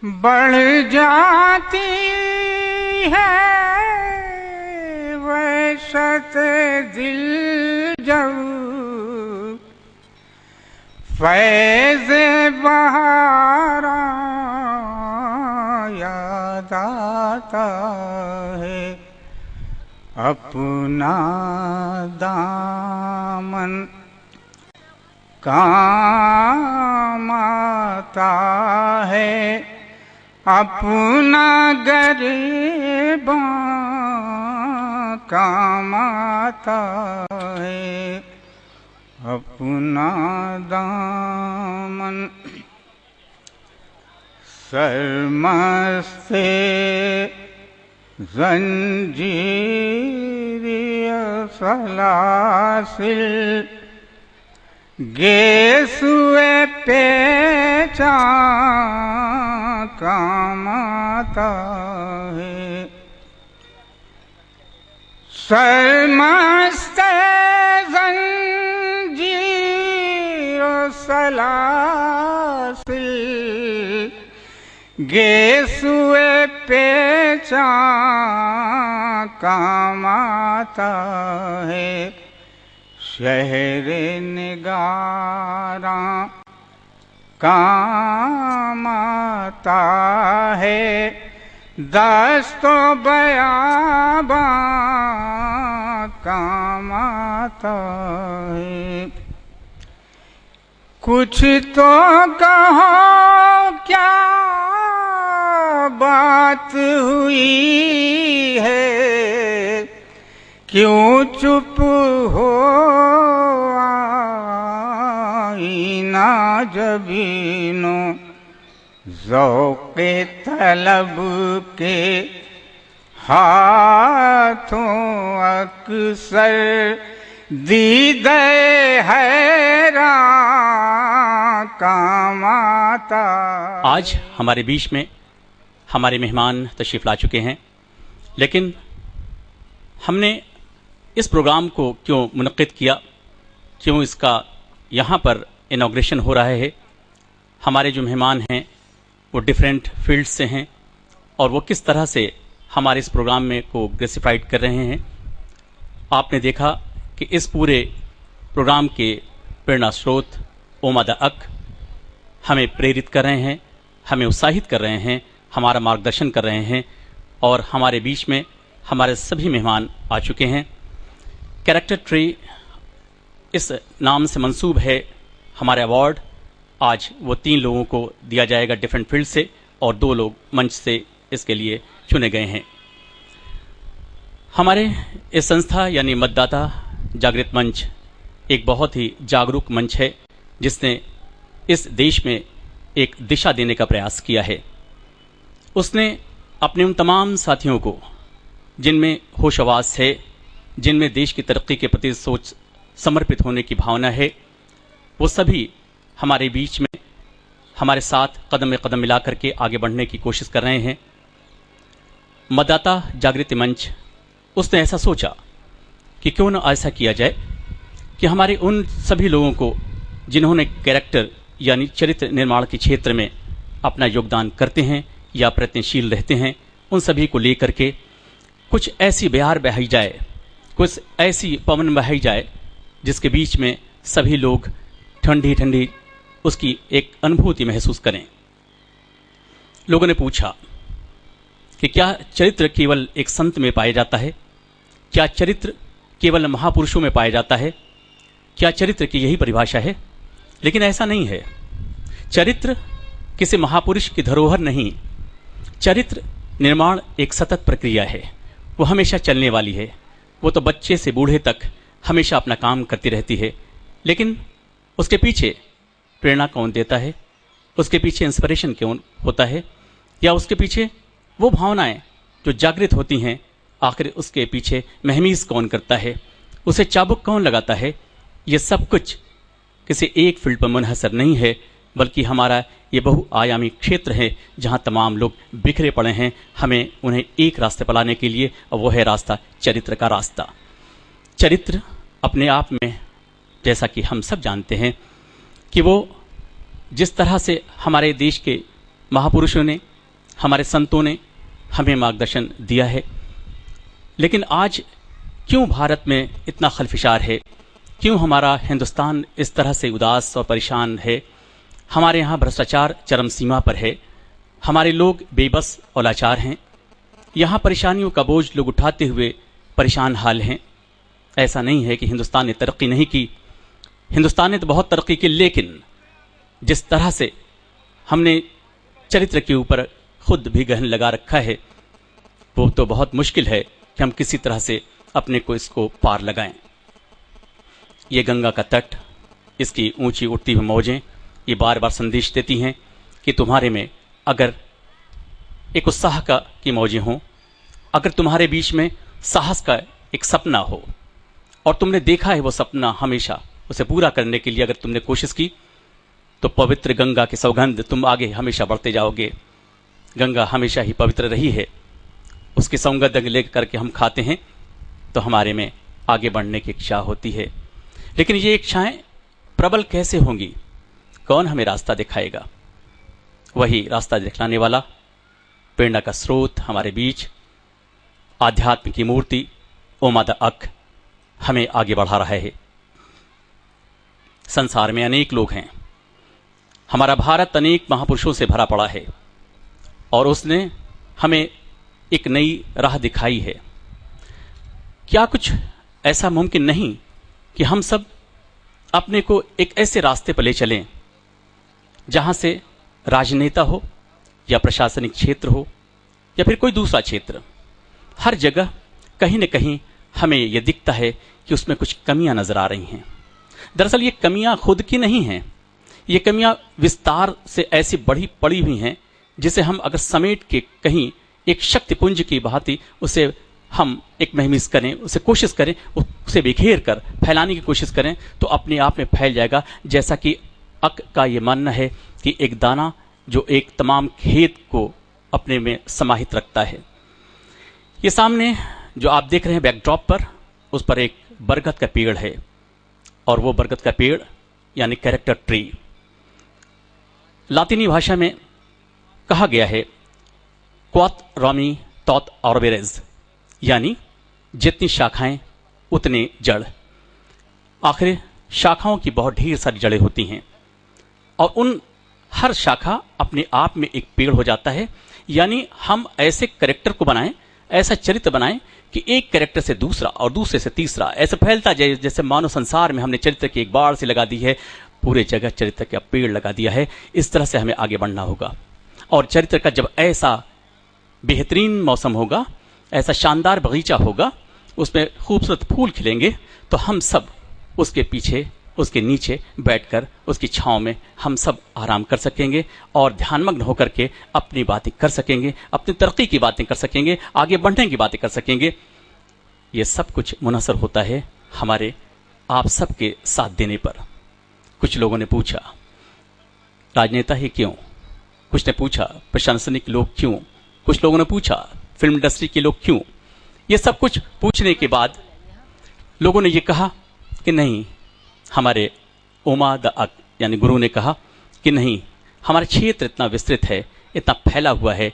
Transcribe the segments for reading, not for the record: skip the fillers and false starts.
बढ़ जाती है वहशत दिल जब फैज़ बहारा याद आता है। अपना दामन काम आता है, अपना ग़रीबा काम आता है। अपना दामन सरमस्ते ज़ंजीरिया सलासिल गेसुए पेचा काम आता है। सरमस्ते ज़ंजीरिया सलासिल गेसुए पेचा काम आता है। शहरे निगारा काम आता है, दस्तो बयाबा काम आता है। कुछ तो कहो क्या बात हुई है, क्यों चुप हो आईना जबीनो ज़ौक़े तलब के हाथों अक्सर दीदे हैरान काम आता। आज हमारे बीच में हमारे मेहमान तशरीफ़ ला चुके हैं, लेकिन हमने इस प्रोग्राम को क्यों मुनक़्क़िद किया, क्यों इसका यहाँ पर इनॉग्रेशन हो रहा है। हमारे जो मेहमान हैं वो डिफरेंट फील्ड से हैं और वो किस तरह से हमारे इस प्रोग्राम में को ग्रेसिफाइड कर रहे हैं। आपने देखा कि इस पूरे प्रोग्राम के प्रेरणा स्रोत ओमा द अक हमें प्रेरित कर रहे हैं, हमें उत्साहित कर रहे हैं, हमारा मार्गदर्शन कर रहे हैं और हमारे बीच में हमारे सभी मेहमान आ चुके हैं। कैरेक्टर ट्री इस नाम से मंसूब है हमारे अवार्ड। आज वो 3 लोगों को दिया जाएगा डिफरेंट फील्ड से और 2 लोग मंच से इसके लिए चुने गए हैं। हमारे इस संस्था यानी मतदाता जागृत मंच एक बहुत ही जागरूक मंच है, जिसने इस देश में एक दिशा देने का प्रयास किया है। उसने अपने उन तमाम साथियों को जिनमें होशवास है, जिनमें देश की तरक्की के प्रति सोच समर्पित होने की भावना है, वो सभी हमारे बीच में हमारे साथ कदम में कदम मिलाकर के आगे बढ़ने की कोशिश कर रहे हैं। मतदाता जागृति मंच उसने ऐसा सोचा कि क्यों न ऐसा किया जाए कि हमारे उन सभी लोगों को जिन्होंने कैरेक्टर यानी चरित्र निर्माण के क्षेत्र में अपना योगदान करते हैं या प्रयत्नशील रहते हैं, उन सभी को लेकर के कुछ ऐसी बयार बहाई जाए, कुछ ऐसी पवन बहाई जाए जिसके बीच में सभी लोग ठंडी ठंडी उसकी एक अनुभूति महसूस करें। लोगों ने पूछा कि क्या चरित्र केवल एक संत में पाया जाता है? क्या चरित्र केवल महापुरुषों में पाया जाता है? क्या चरित्र की यही परिभाषा है? लेकिन ऐसा नहीं है। चरित्र किसी महापुरुष की धरोहर नहीं, चरित्र निर्माण एक सतत प्रक्रिया है। वो हमेशा चलने वाली है। वो तो बच्चे से बूढ़े तक हमेशा अपना काम करती रहती है, लेकिन उसके पीछे प्रेरणा कौन देता है? उसके पीछे इंस्पिरेशन कौन होता है? या उसके पीछे वो भावनाएं जो जागृत होती हैं, आखिर उसके पीछे महमीज कौन करता है? उसे चाबुक कौन लगाता है? ये सब कुछ किसी एक फील्ड पर मुनहसर नहीं है, बल्कि हमारा ये बहुआयामी क्षेत्र है जहां तमाम लोग बिखरे पड़े हैं। हमें उन्हें एक रास्ते पर लाने के लिए, और वो है रास्ता चरित्र का रास्ता। चरित्र अपने आप में, जैसा कि हम सब जानते हैं कि वो जिस तरह से हमारे देश के महापुरुषों ने हमारे संतों ने हमें मार्गदर्शन दिया है। लेकिन आज क्यों भारत में इतना खलफिशार है? क्यों हमारा हिंदुस्तान इस तरह से उदास और परेशान है? हमारे यहाँ भ्रष्टाचार चरम सीमा पर है, हमारे लोग बेबस और लाचार हैं, यहाँ परेशानियों का बोझ लोग उठाते हुए परेशान हाल हैं। ऐसा नहीं है कि हिंदुस्तान ने तरक्की नहीं की, हिंदुस्तान ने तो बहुत तरक्की की, लेकिन जिस तरह से हमने चरित्र के ऊपर खुद भी गहन लगा रखा है, वो तो बहुत मुश्किल है कि हम किसी तरह से अपने को इसको पार लगाएं। ये गंगा का तट, इसकी ऊंची उठती हुई मौजें, ये बार बार संदेश देती हैं कि तुम्हारे में अगर एक उत्साह का की मौजें हों, अगर तुम्हारे बीच में साहस का एक सपना हो और तुमने देखा है वो सपना हमेशा, उसे पूरा करने के लिए अगर तुमने कोशिश की, तो पवित्र गंगा की सौगंध तुम आगे हमेशा बढ़ते जाओगे। गंगा हमेशा ही पवित्र रही है, उसकी सौगंध लेकर करके हम खाते हैं तो हमारे में आगे बढ़ने की इच्छा होती है। लेकिन ये इच्छाएं प्रबल कैसे होंगी? कौन हमें रास्ता दिखाएगा? वही रास्ता दिखलाने वाला, प्रेरणा का स्रोत हमारे बीच, आध्यात्म की मूर्ति ओमा द अक हमें आगे बढ़ा रहा है। संसार में अनेक लोग हैं, हमारा भारत अनेक महापुरुषों से भरा पड़ा है और उसने हमें एक नई राह दिखाई है। क्या कुछ ऐसा मुमकिन नहीं कि हम सब अपने को एक ऐसे रास्ते पर ले चलें जहां से राजनेता हो या प्रशासनिक क्षेत्र हो या फिर कोई दूसरा क्षेत्र, हर जगह कहीं न कहीं हमें यह दिखता है कि उसमें कुछ कमियां नजर आ रही हैं। दरअसल ये कमियां खुद की नहीं हैं, ये कमियां विस्तार से ऐसी बढ़ी पड़ी हुई हैं जिसे हम अगर समेट के कहीं एक शक्तिपुंज की भांति उसे हम एक महमिस करें, उसे कोशिश करें, उसे बिखेर कर फैलाने की कोशिश करें तो अपने आप में फैल जाएगा। जैसा कि अक का ये मानना है कि एक दाना जो एक तमाम खेत को अपने में समाहित रखता है। ये सामने जो आप देख रहे हैं बैकड्रॉप पर, उस पर एक बरगद का पेड़ है और वो बरगद का पेड़ यानी कैरेक्टर ट्री। लातीनी भाषा में कहा गया है क्वात रोमी तौत ऑर्बेरेज, यानी जितनी शाखाएं उतने जड़। आखिर शाखाओं की बहुत ढेर सारी जड़ें होती हैं और उन हर शाखा अपने आप में एक पेड़ हो जाता है। यानी हम ऐसे कैरेक्टर को बनाएं, ऐसा चरित्र बनाएं कि एक कैरेक्टर से दूसरा और दूसरे से तीसरा ऐसे फैलता जाए, जैसे मानव संसार में हमने चरित्र की एक बाढ़ से लगा दी है, पूरे जगह चरित्र का पेड़ लगा दिया है। इस तरह से हमें आगे बढ़ना होगा और चरित्र का जब ऐसा बेहतरीन मौसम होगा, ऐसा शानदार बगीचा होगा, उसमें खूबसूरत फूल खिलेंगे, तो हम सब उसके पीछे, उसके नीचे बैठकर उसकी छांव में हम सब आराम कर सकेंगे और ध्यानमग्न होकर के अपनी बातें कर सकेंगे, अपनी तरक्की की बातें कर सकेंगे, आगे बढ़ने की बातें कर सकेंगे। ये सब कुछ मुनहसर होता है हमारे आप सबके साथ देने पर। कुछ लोगों ने पूछा राजनेता ही क्यों, कुछ ने पूछा प्रशासनिक लोग क्यों, कुछ लोगों ने पूछा फिल्म इंडस्ट्री के लोग क्यों। ये सब कुछ पूछने के बाद लोगों ने ये कहा कि नहीं, हमारे ओमा द अक यानी गुरु ने कहा कि नहीं, हमारा क्षेत्र इतना विस्तृत है, इतना फैला हुआ है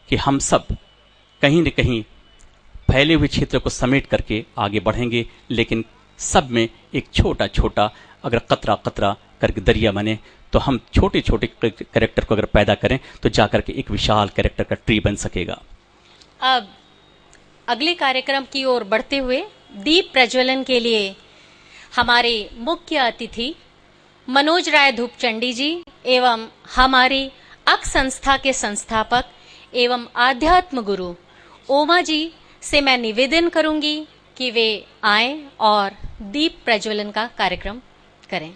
कि हम सब कहीं न कहीं फैले हुए क्षेत्र को समेट करके आगे बढ़ेंगे, लेकिन सब में एक छोटा छोटा अगर कतरा कतरा करके दरिया बने तो हम छोटे छोटे कैरेक्टर को अगर पैदा करें तो जाकर के एक विशाल कैरेक्टर का ट्री बन सकेगा। अब अगले कार्यक्रम की ओर बढ़ते हुए दीप प्रज्वलन के लिए हमारे मुख्य अतिथि मनोज राय धूपचंडी जी एवं हमारी अक संस्था के संस्थापक एवं आध्यात्म गुरु ओमा जी से मैं निवेदन करूंगी कि वे आएं और दीप प्रज्वलन का कार्यक्रम करें।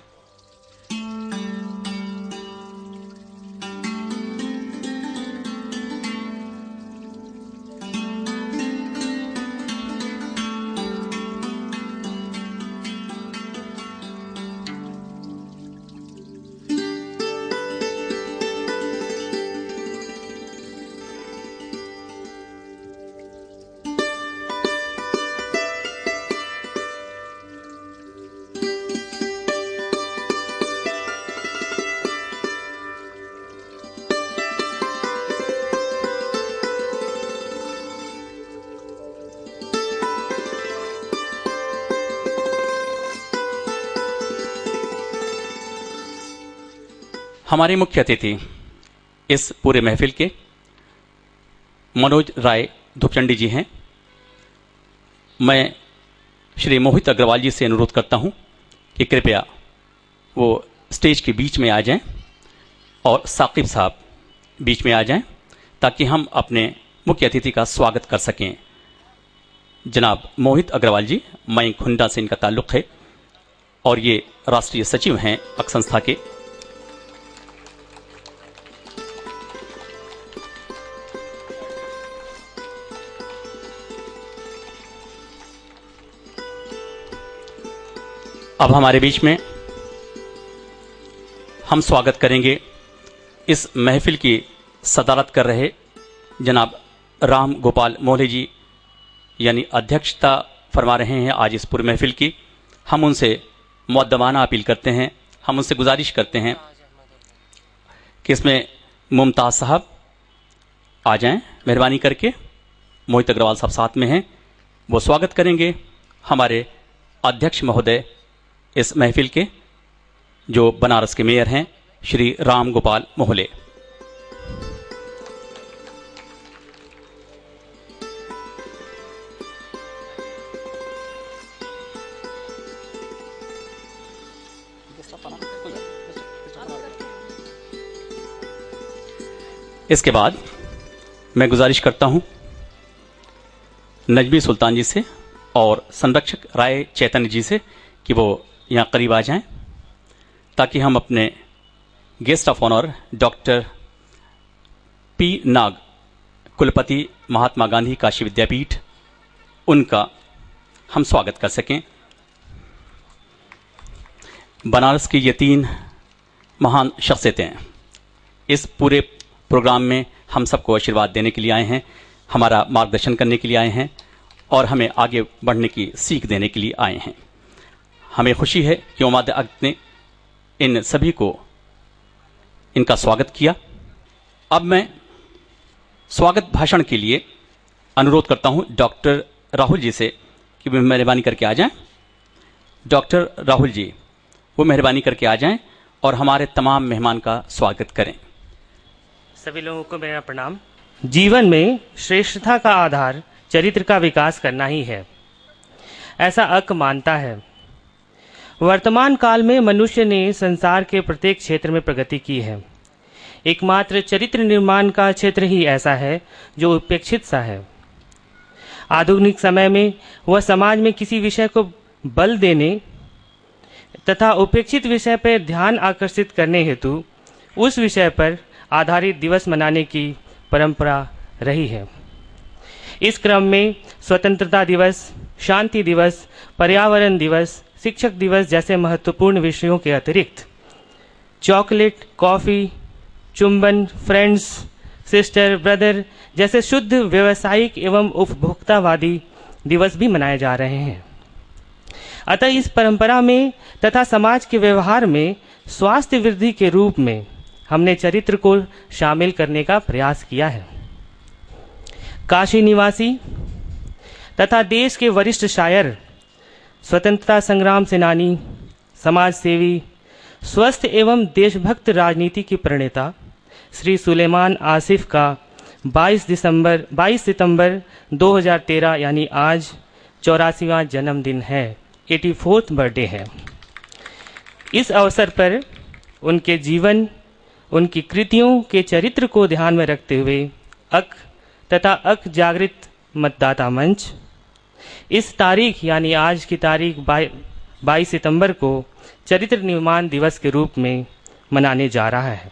हमारे मुख्य अतिथि इस पूरे महफिल के मनोज राय धूपचंडी जी हैं। मैं श्री मोहित अग्रवाल जी से अनुरोध करता हूं कि कृपया वो स्टेज के बीच में आ जाएं और साकिब साहब बीच में आ जाएं ताकि हम अपने मुख्य अतिथि का स्वागत कर सकें। जनाब मोहित अग्रवाल जी मयंक हुंडा से इनका ताल्लुक है और ये राष्ट्रीय सचिव हैं अक संस्था के। अब हमारे बीच में हम स्वागत करेंगे इस महफिल की सदारत कर रहे जनाब राम गोपाल मोहले जी, यानी अध्यक्षता फरमा रहे हैं आज इस पूरी महफिल की। हम उनसे मुअद्दबाना अपील करते हैं, हम उनसे गुजारिश करते हैं कि इसमें मुमताज़ साहब आ जाएं मेहरबानी करके। मोहित अग्रवाल साहब साथ में हैं, वो स्वागत करेंगे हमारे अध्यक्ष महोदय इस महफिल के, जो बनारस के मेयर हैं श्री राम गोपाल मोहले। इसके बाद मैं गुजारिश करता हूं नजमी सुल्तान जी से और संरक्षक राय चैतन्य जी से कि वो यहाँ करीब आ जाएं ताकि हम अपने guest of honour doctor P Nag, कुलपति महात्मा गांधी काशी विद्यापीठ, उनका हम स्वागत कर सकें। बनारस की ये 3 महान शख्सियतें इस पूरे प्रोग्राम में हम सबको आशीर्वाद देने के लिए आए हैं, हमारा मार्गदर्शन करने के लिए आए हैं और हमें आगे बढ़ने की सीख देने के लिए आए हैं। हमें खुशी है कि उमाद अक्त ने इन सभी को इनका स्वागत किया। अब मैं स्वागत भाषण के लिए अनुरोध करता हूं डॉक्टर राहुल जी से कि वे मेहरबानी करके आ जाएं। डॉक्टर राहुल जी वो मेहरबानी करके आ जाएं और हमारे तमाम मेहमान का स्वागत करें। सभी लोगों को मेरा प्रणाम। जीवन में श्रेष्ठता का आधार चरित्र का विकास करना ही है, ऐसा अक मानता है। वर्तमान काल में मनुष्य ने संसार के प्रत्येक क्षेत्र में प्रगति की है। एकमात्र चरित्र निर्माण का क्षेत्र ही ऐसा है जो उपेक्षित सा है। आधुनिक समय में वह समाज में किसी विषय को बल देने तथा उपेक्षित विषय पर ध्यान आकर्षित करने हेतु उस विषय पर आधारित दिवस मनाने की परंपरा रही है। इस क्रम में स्वतंत्रता दिवस, शांति दिवस, पर्यावरण दिवस, शिक्षक दिवस जैसे महत्वपूर्ण विषयों के अतिरिक्त चॉकलेट, कॉफ़ी, चुंबन, फ्रेंड्स, सिस्टर, ब्रदर जैसे शुद्ध व्यावसायिक एवं उपभोक्तावादी दिवस भी मनाए जा रहे हैं। अतः इस परंपरा में तथा समाज के व्यवहार में स्वास्थ्य वृद्धि के रूप में हमने चरित्र को शामिल करने का प्रयास किया है। काशी निवासी तथा देश के वरिष्ठ शायर, स्वतंत्रता संग्राम सेनानी, समाज सेवी, स्वस्थ एवं देशभक्त राजनीति की प्रणेता श्री सुलेमान आसिफ का 22 सितंबर 2013 यानी आज 84वां जन्मदिन है, 84th बर्थडे है। इस अवसर पर उनके जीवन, उनकी कृतियों के चरित्र को ध्यान में रखते हुए अक तथा अक जागृत मतदाता मंच इस तारीख यानी आज की तारीख 22 सितंबर को चरित्र निर्माण दिवस के रूप में मनाने जा रहा है।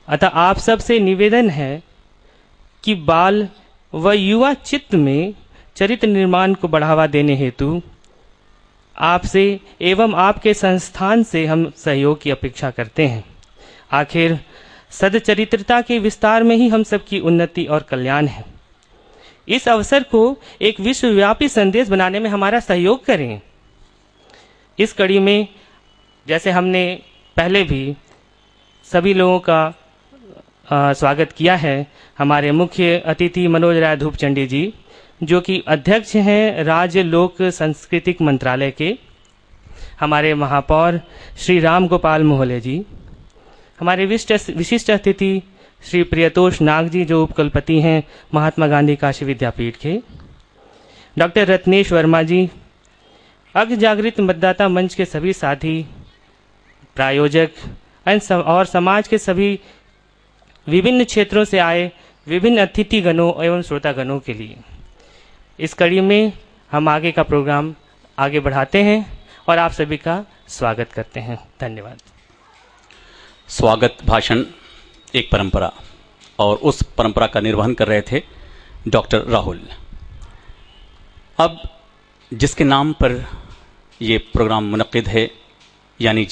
अतः आप सब से निवेदन है कि बाल व युवा चित्त में चरित्र निर्माण को बढ़ावा देने हेतु आपसे एवं आपके संस्थान से हम सहयोग की अपेक्षा करते हैं। आखिर सदचरित्रता के विस्तार में ही हम सबकी उन्नति और कल्याण है। इस अवसर को एक विश्वव्यापी संदेश बनाने में हमारा सहयोग करें। इस कड़ी में जैसे हमने पहले भी सभी लोगों का स्वागत किया है, हमारे मुख्य अतिथि मनोज राय धूपचंडी जी जो कि अध्यक्ष हैं राज्य लोक सांस्कृतिक मंत्रालय के, हमारे महापौर श्री राम गोपाल मोहले जी, हमारे विशिष्ट अतिथि श्री प्रियतोष नाग जी, जो उपकुलपति हैं महात्मा गांधी काशी विद्यापीठ के। डॉक्टर रत्नेश वर्मा जी, अग्र जागृत मतदाता मंच के सभी साथी, प्रायोजक और समाज के सभी विभिन्न क्षेत्रों से आए विभिन्न अतिथि गणों एवं श्रोतागणों के लिए इस कड़ी में हम आगे का प्रोग्राम आगे बढ़ाते हैं और आप सभी का स्वागत करते हैं। धन्यवाद। स्वागत भाषण एक परंपरा, और उस परंपरा का निर्वहन कर रहे थे डॉक्टर राहुल। अब जिसके नाम पर ये प्रोग्राम मुनक्किद है, यानी